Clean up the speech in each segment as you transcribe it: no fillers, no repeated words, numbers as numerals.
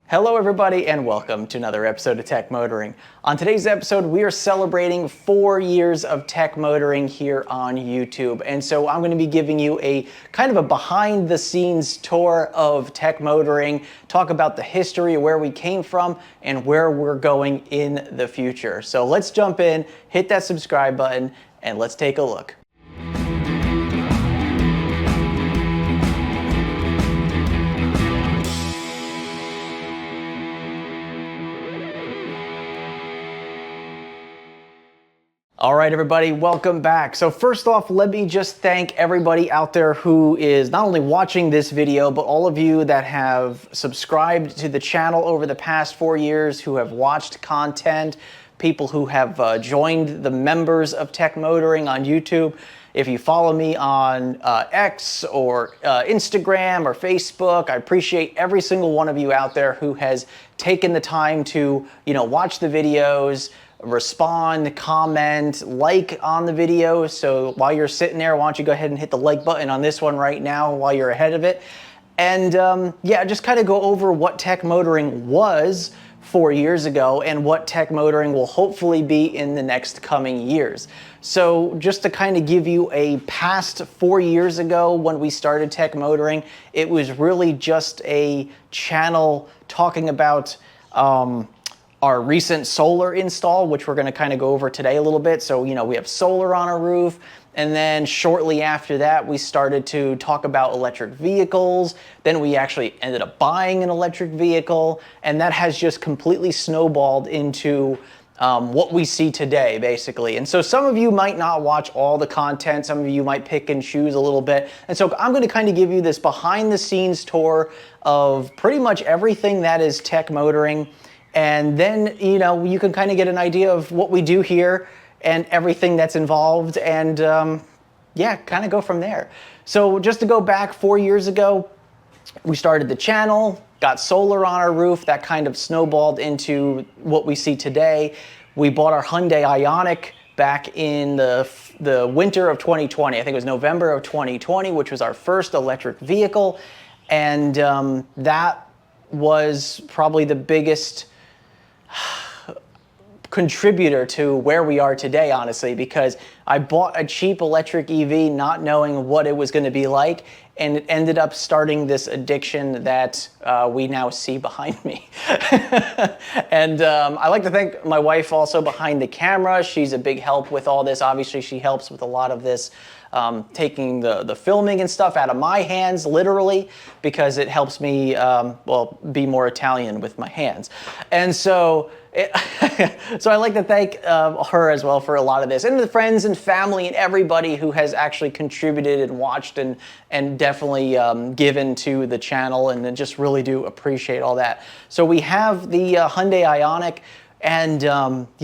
Hello everybody and welcome to another episode of Tech Motoring. On today's episode, we are celebrating 4 years of tech motoring here on YouTube. And so I'm going to be giving you a kind of a behind the scenes tour of tech motoring, talk about the history, where we came from, and where we're going in the future. So let's jump in, hit that subscribe button, and let's take a look. All right, everybody, welcome back. So first off, let me just thank everybody out there who is not only watching this video, but all of you that have subscribed to the channel over the past 4 years, who have watched content, people who have joined the members of Tech Motoring on YouTube. If you follow me on X or Instagram or Facebook, I appreciate every single one of you out there who has taken the time to, watch the videos, respond, comment, like on the video. So while you're sitting there, why don't you go ahead and hit the like button on this one right now while you're ahead of it. And yeah, just kind of go over what tech motoring was 4 years ago and what tech motoring will hopefully be in the next coming years. So just to kind of give you a past 4 years ago when we started tech motoring, it was really just a channel talking about our recent solar install, which we're going to kind of go over today a little bit. So, we have solar on our roof. And then shortly after that, we started to talk about electric vehicles. Then we actually ended up buying an electric vehicle. And that has just completely snowballed into what we see today, basically. And so some of you might not watch all the content. Some of you might pick and choose a little bit. And so I'm going to kind of give you this behind the scenes tour of pretty much everything that is tech motoring. And then, you can kind of get an idea of what we do here and everything that's involved, and yeah, kind of go from there. So just to go back 4 years ago, we started the channel, got solar on our roof. That kind of snowballed into what we see today. We bought our Hyundai Ioniq back in the winter of 2020. I think it was November of 2020, which was our first electric vehicle. And that was probably the biggest contributor to where we are today, honestly, because I bought a cheap electric EV not knowing what it was going to be like, and it ended up starting this addiction that we now see behind me. And I like to thank my wife also behind the camera. She's a big help with all this. Obviously, she helps with a lot of this, taking the filming and stuff out of my hands, literally, because it helps me, be more Italian with my hands. And so so I like to thank her as well for a lot of this, and the friends and family and everybody who has actually contributed and watched and definitely given to the channel, and just really do appreciate all that. So we have the Hyundai Ioniq, and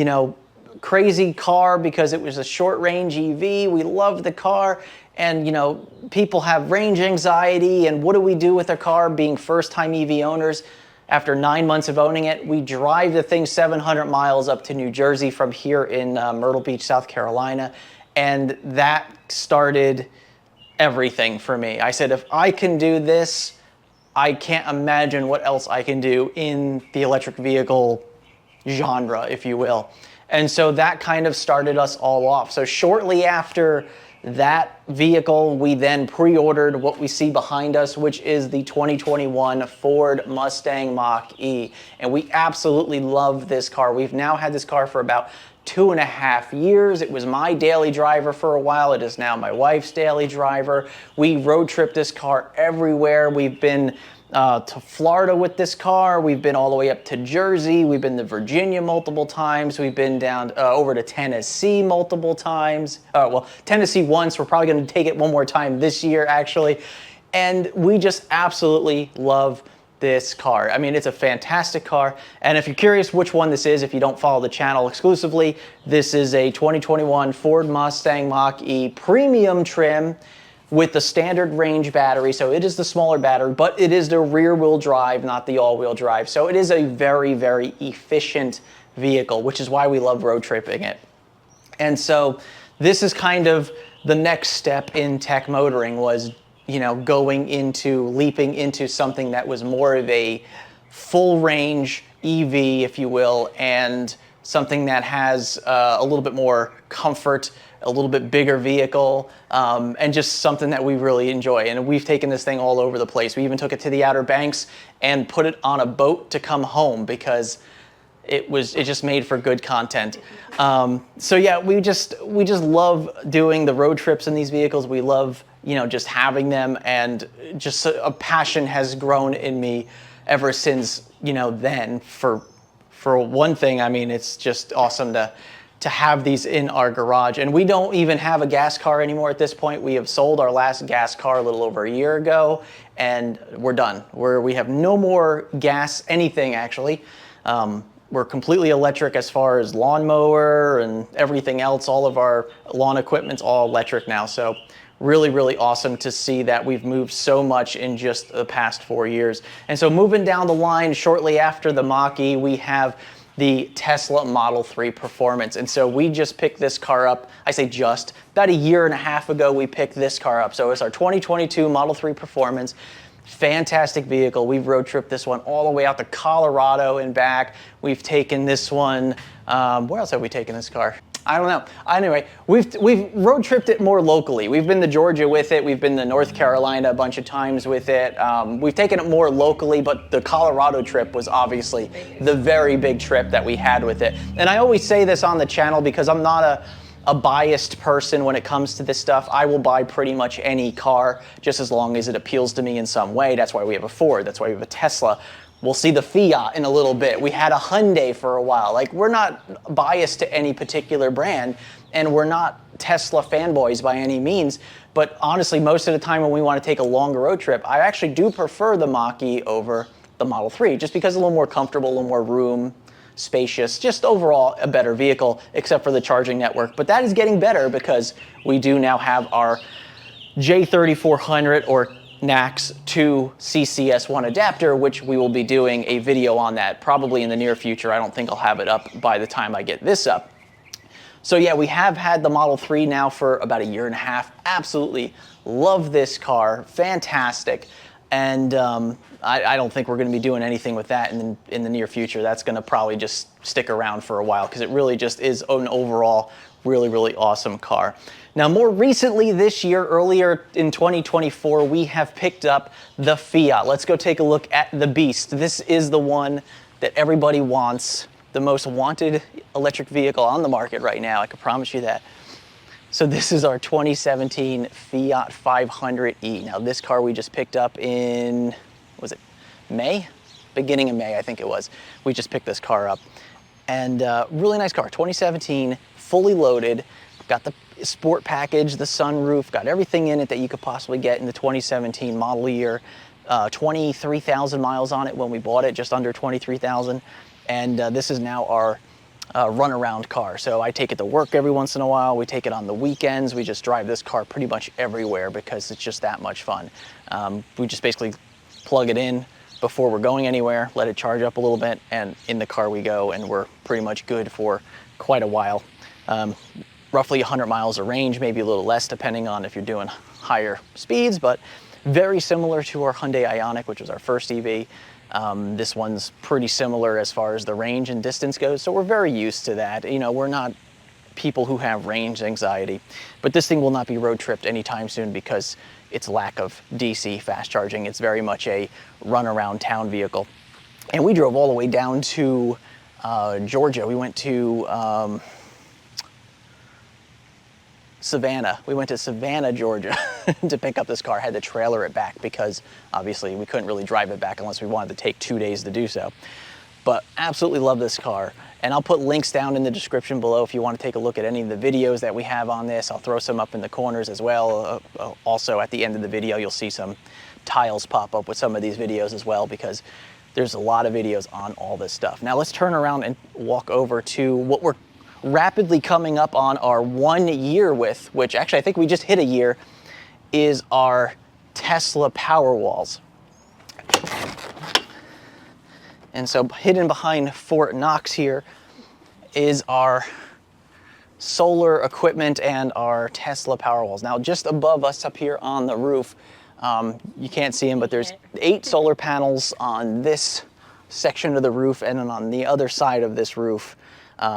crazy car because it was a short range EV. We love the car, and people have range anxiety, and what do we do with a car being first time EV owners? After 9 months of owning it, we drive the thing 700 miles up to New Jersey from here in Myrtle Beach, South Carolina. And that started everything for me. I said, if I can do this, I can't imagine what else I can do in the electric vehicle genre, if you will. And so that kind of started us all off. So shortly after that vehicle, we then pre-ordered what we see behind us, which is the 2021 Ford Mustang Mach-E. And we absolutely love this car. We've now had this car for about 2.5 years. It was my daily driver for a while. It is now my wife's daily driver. We road trip this car everywhere. We've been to Florida with this car. We've been all the way up to Jersey. We've been to Virginia multiple times. We've been down over to Tennessee multiple times. Well, Tennessee once. We're probably going to take it one more time this year, actually. And we just absolutely love this car. I mean, it's a fantastic car. And if you're curious which one this is, if you don't follow the channel exclusively, this is a 2021 Ford Mustang Mach-E premium trim with the standard range battery. So it is the smaller battery, but it is the rear wheel drive, not the all wheel drive. So it is a very, very efficient vehicle, which is why we love road tripping it. And so this is kind of the next step in tech motoring, was, leaping into something that was more of a full range EV, if you will, and something that has a little bit more comfort, a little bit bigger vehicle, and just something that we really enjoy. And we've taken this thing all over the place. We even took it to the Outer Banks and put it on a boat to come home because it just made for good content. So yeah, we just love doing the road trips in these vehicles. We love, you know, just having them, and just a passion has grown in me ever since, you know, then. For one thing, I mean, it's just awesome to have these in our garage. And we don't even have a gas car anymore at this point. We have sold our last gas car a little over a year ago, and we're done. We have no more gas, anything actually. We're completely electric as far as lawnmower and everything else. All of our lawn equipment's all electric now. So really, really awesome to see that we've moved so much in just the past 4 years. And so moving down the line, shortly after the Mach-E, we have the Tesla Model 3 Performance. And so we just picked this car up. I say just, about a year and a half ago, we picked this car up. So it's our 2022 Model 3 Performance. Fantastic vehicle. We've road tripped this one all the way out to Colorado and back. We've taken this one, where else have we taken this car? I don't know. Anyway, we've road tripped it more locally. We've been to Georgia with it. We've been to North Carolina a bunch of times with it. We've taken it more locally, but the Colorado trip was obviously the very big trip that we had with it. And I always say this on the channel because I'm not a biased person when it comes to this stuff. I will buy pretty much any car just as long as it appeals to me in some way. That's why we have a Ford. That's why we have a Tesla. We'll see the Fiat in a little bit. We had a Hyundai for a while. Like, we're not biased to any particular brand, and we're not Tesla fanboys by any means. But honestly, most of the time when we want to take a longer road trip, I actually do prefer the Mach-E over the Model 3, just because it's a little more comfortable, a little more room, spacious, just overall a better vehicle, except for the charging network. But that is getting better because we do now have our J3400 or NACS to CCS1 adapter, which we will be doing a video on that probably in the near future. I don't think I'll have it up by the time I get this up. So yeah, we have had the Model 3 now for about a year and a half. Absolutely love this car, fantastic. And I don't think we're going to be doing anything with that in the near future. That's going to probably just stick around for a while because it really just is an overall really, really awesome car. Now, more recently this year, earlier in 2024, we have picked up the Fiat. Let's go take a look at the beast. This is the one that everybody wants, the most wanted electric vehicle on the market right now. I can promise you that. So this is our 2017 Fiat 500e. Now, this car we just picked up in, was it May? Beginning of May, I think it was. We just picked this car up. And really nice car, 2017, fully loaded. Got the sport package, the sunroof, got everything in it that you could possibly get in the 2017 model year. 23,000 miles on it when we bought it, just under 23,000. And this is now our runaround car. So I take it to work every once in a while. We take it on the weekends. We just drive this car pretty much everywhere because it's just that much fun. We just basically plug it in before we're going anywhere, let it charge up a little bit, and in the car we go, and we're pretty much good for quite a while. Roughly 100 miles of range, maybe a little less depending on if you're doing higher speeds, but very similar to our Hyundai Ioniq, which was our first EV. This one's pretty similar as far as the range and distance goes, so we're very used to that. You know, we're not people who have range anxiety, but this thing will not be road tripped anytime soon because its lack of DC fast charging. It's very much a run around town vehicle. And we drove all the way down to Georgia. We went to Savannah. We went to Savannah, Georgia to pick up this car. Had to trailer it back because obviously we couldn't really drive it back unless we wanted to take 2 days to do so. But absolutely love this car. And I'll put links down in the description below if you want to take a look at any of the videos that we have on this. I'll throw some up in the corners as well. Also at the end of the video, you'll see some tiles pop up with some of these videos as well because there's a lot of videos on all this stuff. Now let's turn around and walk over to what we're rapidly coming up on our 1 year with, which actually I think we just hit a year, is our Tesla Powerwalls. And so hidden behind Fort Knox here is our solar equipment and our Tesla Powerwalls. Now just above us up here on the roof, you can't see them, but there's 8 solar panels on this section of the roof, and then on the other side of this roof,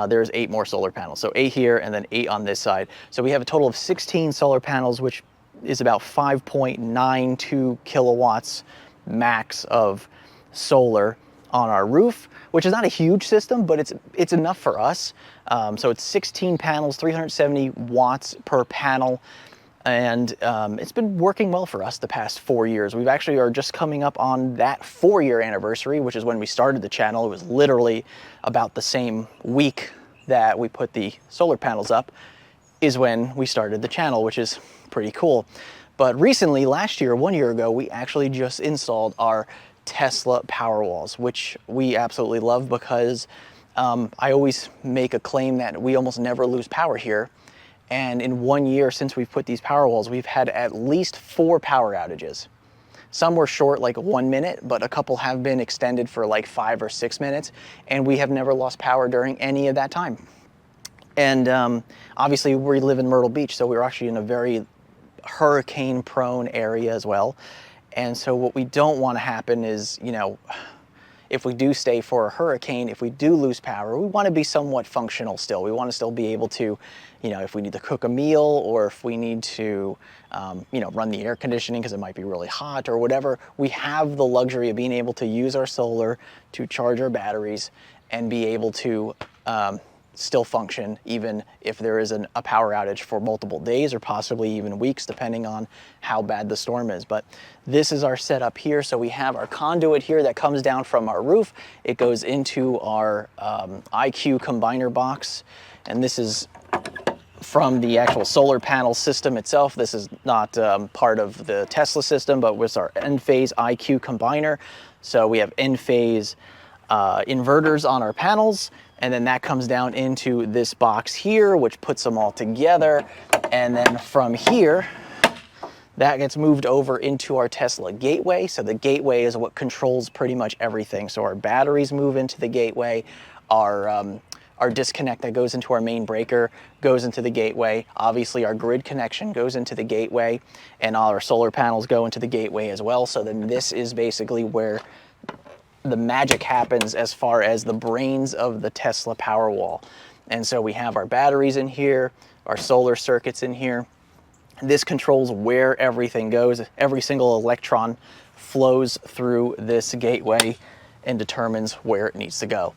there's 8 more solar panels. So 8 here and then 8 on this side. So we have a total of 16 solar panels, which is about 5.92 kilowatts max of solar on our roof, which is not a huge system, but it's enough for us. So it's 16 panels, 370 watts per panel. And it's been working well for us the past 4 years. We've actually are just coming up on that 4-year anniversary, which is when we started the channel. It was literally about the same week that we put the solar panels up is when we started the channel, which is pretty cool. But recently, last year, 1 year ago, we actually just installed our Tesla Powerwalls, which we absolutely love because I always make a claim that we almost never lose power here. And in 1 year since we've put these Powerwalls, we've had at least 4 power outages. Some were short, like 1 minute, but a couple have been extended for like 5 or 6 minutes, and we have never lost power during any of that time. And obviously we live in Myrtle Beach, so we're actually in a very hurricane-prone area as well. And so what we don't want to happen is, you know, if we do stay for a hurricane, if we do lose power, we want to be somewhat functional still. We want to still be able to, you know, if we need to cook a meal or if we need to, you know, run the air conditioning because it might be really hot or whatever, we have the luxury of being able to use our solar to charge our batteries and be able to still function even if there is a power outage for multiple days or possibly even weeks, depending on how bad the storm is. But this is our setup here. So we have our conduit here that comes down from our roof. It goes into our IQ combiner box, and this is from the actual solar panel system itself. This is not part of the Tesla system, but was our N-phase IQ combiner. So we have N-phase inverters on our panels, and then that comes down into this box here, which puts them all together. And then from here, that gets moved over into our Tesla gateway. So the gateway is what controls pretty much everything. So our batteries move into the gateway, our disconnect that goes into our main breaker goes into the gateway. Obviously our grid connection goes into the gateway, and all our solar panels go into the gateway as well. So then this is basically where the magic happens as far as the brains of the Tesla Powerwall. And so we have our batteries in here, our solar circuits in here. This controls where everything goes. Every single electron flows through this gateway and determines where it needs to go.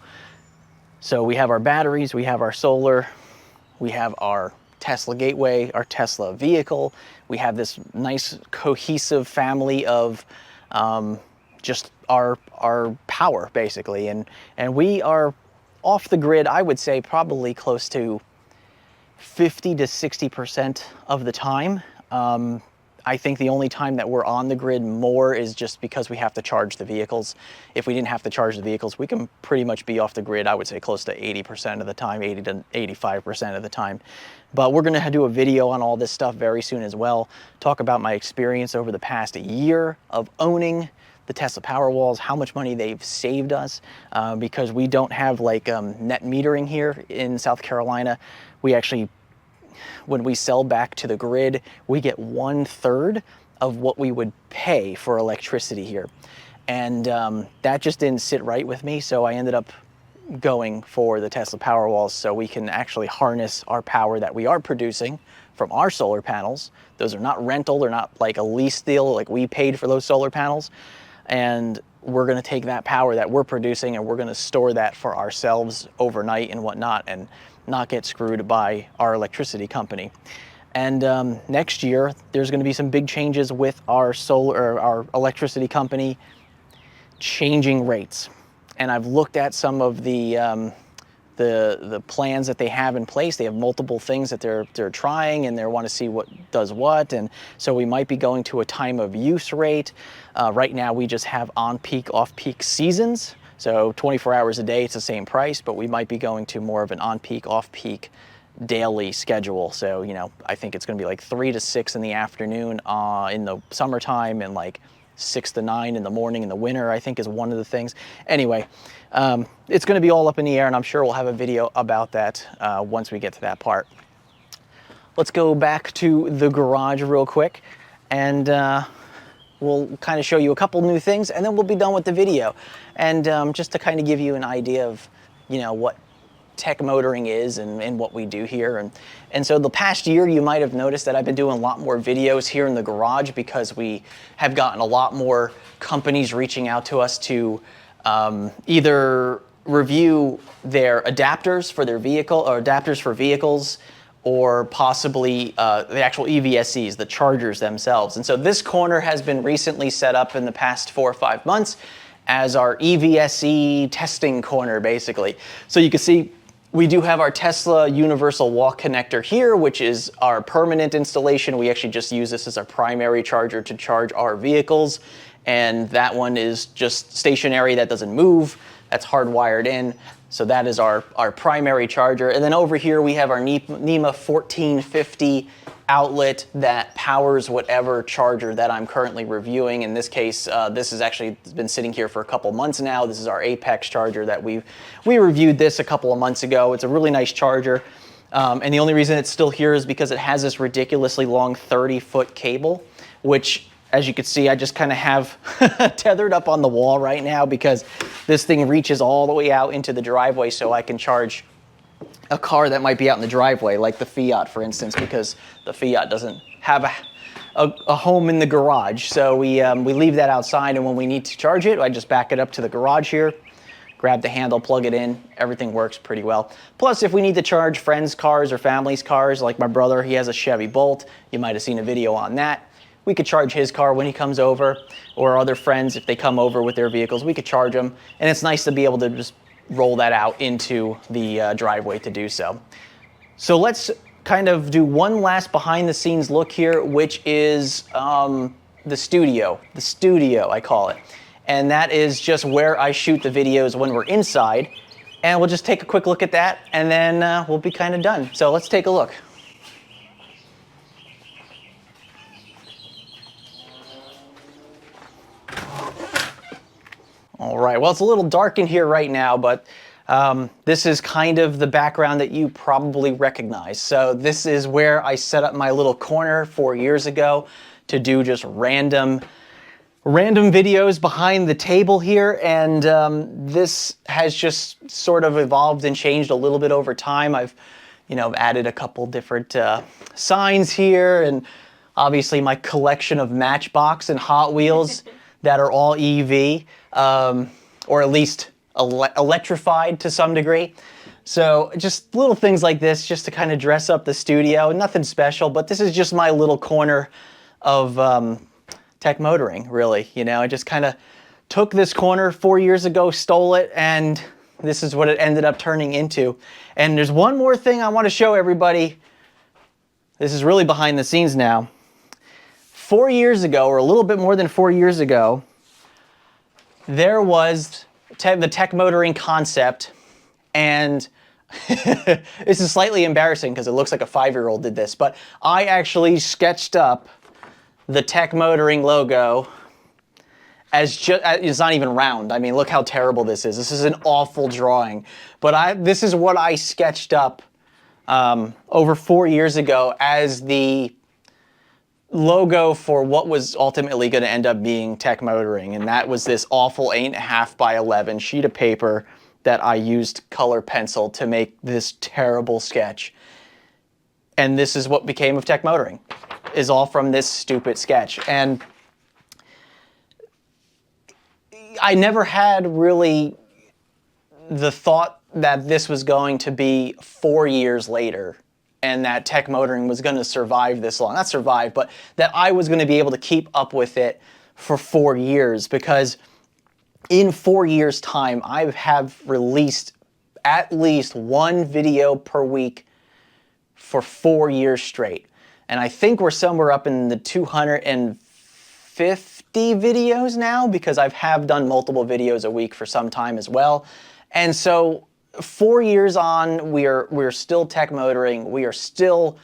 So we have our batteries, we have our solar, we have our Tesla gateway, our Tesla vehicle. We have this nice cohesive family of just our power basically, and we are off the grid, I would say probably close to 50 to 60% of the time. I think the only time that we're on the grid more is just because we have to charge the vehicles. If we didn't have to charge the vehicles, we can pretty much be off the grid, I would say close to 80% of the time, 80 to 85% of the time. But we're gonna do a video on all this stuff very soon as well, talk about my experience over the past year of owning the Tesla Powerwalls, how much money they've saved us, because we don't have like net metering here in South Carolina. We actually, when we sell back to the grid, we get 1/3 of what we would pay for electricity here. And that just didn't sit right with me, so I ended up going for the Tesla Powerwalls so we can actually harness our power that we are producing from our solar panels. Those are not rental, they're not like a lease deal, like we paid for those solar panels. And we're gonna take that power that we're producing and we're gonna store that for ourselves overnight and whatnot, and not get screwed by our electricity company. And next year, there's gonna be some big changes with our our electricity company changing rates. And I've looked at some of the plans that they have in place. They have multiple things that they're trying, and they want to see what does what. And so we might be going to a time of use rate. Right now we just have on-peak, off-peak seasons. So 24 hours a day, it's the same price, but we might be going to more of an on-peak, off-peak daily schedule. So, you know, I think it's gonna be like 3 to 6 in the afternoon in the summertime, and like 6 to 9 in the morning in the winter, I think is one of the things. Anyway, it's gonna be all up in the air, and I'm sure we'll have a video about that once we get to that part. Let's go back to the garage real quick and we'll kind of show you a couple new things, and then we'll be done with the video. And just to kind of give you an idea of, you know, what tech motoring is and what we do here. And so the past year, you might have noticed that I've been doing a lot more videos here in the garage because we have gotten a lot more companies reaching out to us to either review their adapters for their vehicle or adapters for vehicles, or possibly the actual EVSEs, the chargers themselves. And so this corner has been recently set up in the past 4 or 5 months as our EVSE testing corner, basically. So you can see we do have our Tesla universal walk connector here, which is our permanent installation. We actually just use this as our primary charger to charge our vehicles. And that one is just stationary, that doesn't move. That's hardwired in. So that is our primary charger. And then over here we have our NEMA 1450 outlet that powers whatever charger that I'm currently reviewing. In this case, this has actually been sitting here for a couple months now. This is our Apex charger that we reviewed this a couple of months ago. It's a really nice charger. And the only reason it's still here is because it has this ridiculously long 30-foot cable, which, as you can see, I just kind of have tethered up on the wall right now because this thing reaches all the way out into the driveway, so I can charge a car that might be out in the driveway, like the Fiat, for instance, because the Fiat doesn't have a home in the garage. So we leave that outside, and when we need to charge it, I just back it up to the garage here, grab the handle, plug it in. Everything works pretty well. Plus, if we need to charge friends' cars or family's cars, like my brother, he has a Chevy Bolt. You might have seen a video on that. We could charge his car when he comes over, or other friends, if they come over with their vehicles, we could charge them. And it's nice to be able to just roll that out into the driveway to do so. So let's kind of do one last behind the scenes look here, which is the studio. The studio, I call it. And that is just where I shoot the videos when we're inside. And we'll just take a quick look at that, and then we'll be kind of done. So let's take a look. All right, well, it's a little dark in here right now, but this is kind of the background that you probably recognize. So this is where I set up my little corner 4 years ago to do just random videos behind the table here, and this has just sort of evolved and changed a little bit over time. I've, added a couple different signs here, and obviously my collection of Matchbox and Hot Wheels that are all EV, or at least electrified to some degree. So just little things like this just to kind of dress up the studio. Nothing special, but this is just my little corner of tech motoring, really. I just kind of took this corner 4 years ago, stole it, and this is what it ended up turning into. And there's one more thing I want to show everybody. This is really behind the scenes now. 4 years ago, or a little bit more than 4 years ago, there was the tech motoring concept, and this is slightly embarrassing because it looks like a 5-year-old did this, but I actually sketched up the tech motoring logo as just, it's not even round. I mean, look how terrible this is. This is an awful drawing, but this is what I sketched up over 4 years ago as the logo for what was ultimately going to end up being tech motoring, and that was this awful 8.5 by 11 sheet of paper that I used color pencil to make this terrible sketch. And this is what became of tech motoring, is all from this stupid sketch. And I never had really the thought that this was going to be 4 years later, and that tech motoring was going to survive this long. Not survive, but that I was going to be able to keep up with it for 4 years, because in 4 years' time, I have released at least one video per week for 4 years straight. And I think we're somewhere up in the 250 videos now, because I have done multiple videos a week for some time as well. And so 4 years on, we're still tech motoring, we are still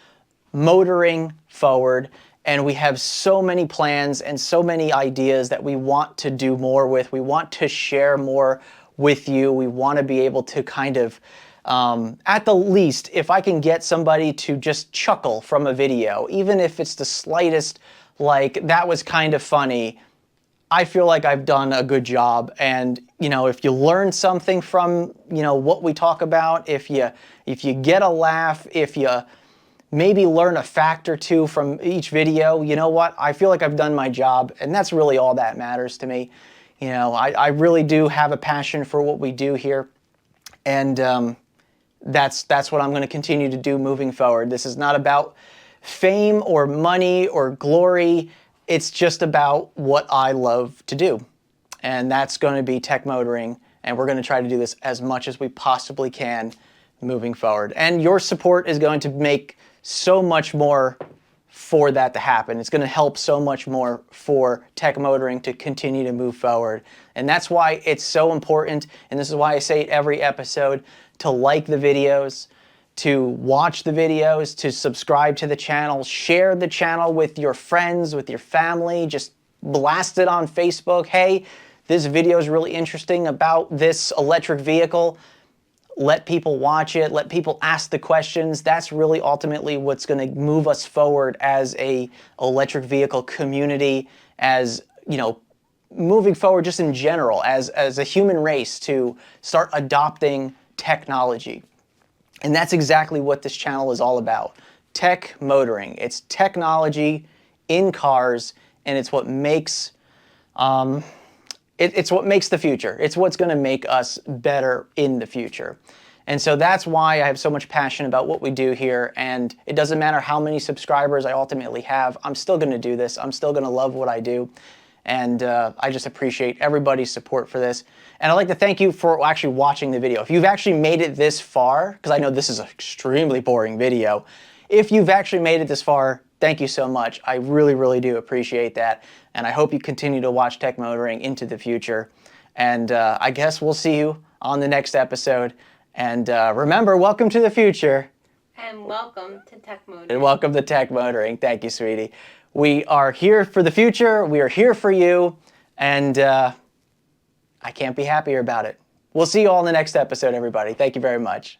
motoring forward, and we have so many plans and so many ideas that we want to do more with. We want to share more with you. We want to be able to kind of, at the least, if I can get somebody to just chuckle from a video, even if it's the slightest like that was kind of funny, I feel like I've done a good job. And, you know, if you learn something from, you know, what we talk about, if you get a laugh, if you maybe learn a fact or two from each video, you know what? I feel like I've done my job, and that's really all that matters to me. You know, I really do have a passion for what we do here, and that's what I'm going to continue to do moving forward. This is not about fame or money or glory. It's just about what I love to do, and that's going to be tech motoring, and we're going to try to do this as much as we possibly can moving forward. And your support is going to make so much more for that to happen. It's going to help so much more for tech motoring to continue to move forward. And that's why it's so important, and this is why I say it every episode, to like the videos, to watch the videos, to subscribe to the channel, share the channel with your friends, with your family, just blast it on Facebook. Hey, this video is really interesting about this electric vehicle. Let people watch it, let people ask the questions. That's really ultimately what's going to move us forward as a electric vehicle community, as, you know, moving forward just in general, as a human race, to start adopting technology. And that's exactly what this channel is all about. Tech motoring. It's technology in cars, and it's what makes it's what makes the future. It's what's going to make us better in the future. And so that's why I have so much passion about what we do here. And it doesn't matter how many subscribers I ultimately have. I'm still going to do this. I'm still going to love what I do. And I just appreciate everybody's support for this. And I'd like to thank you for actually watching the video. If you've actually made it this far, because I know this is an extremely boring video, if you've actually made it this far, thank you so much. I really, really do appreciate that. And I hope you continue to watch Tech Motoring into the future. And I guess we'll see you on the next episode. And remember, welcome to the future. And welcome to Tech Motoring. And welcome to Tech Motoring. Thank you, sweetie. We are here for the future. We are here for you. And I can't be happier about it. We'll see you all in the next episode, everybody. Thank you very much.